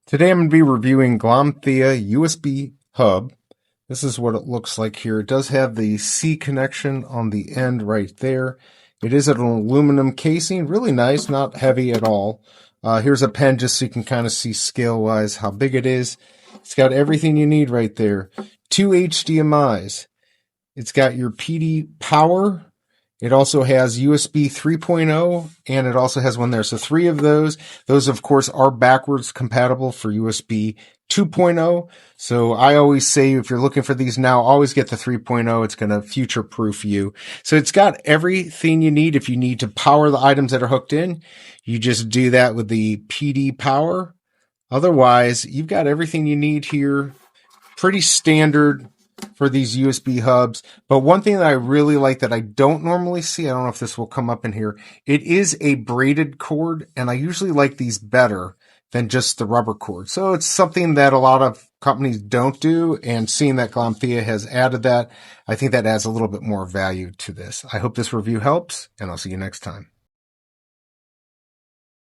Today I'm going to be reviewing Glomtheia USB hub. This is what it looks like here. It does have the C connection on the end right there. It is an aluminum casing, really nice, not heavy at all. Here's a pen just so you can kind of see scale-wise how big it is. It's got everything you need right there. 2 HDMIs. It's got your PD power. It also has USB 3.0, and it also has one there. So 3 of those. Those, of course, are backwards compatible for USB 2.0. So I always say if you're looking for these now, always get the 3.0. It's going to future-proof you. So it's got everything you need. If you need to power the items that are hooked in, you just do that with the PD power. Otherwise, you've got everything you need here. Pretty standard for these USB hubs. But one thing that I really like that I don't normally see, I don't know if this will come up in here, it is a braided cord, and I usually like these better than just the rubber cord. So it's something that a lot of companies don't do, and seeing that Glomtheia has added that, I think that adds a little bit more value to this. I hope this review helps, and I'll see you next time.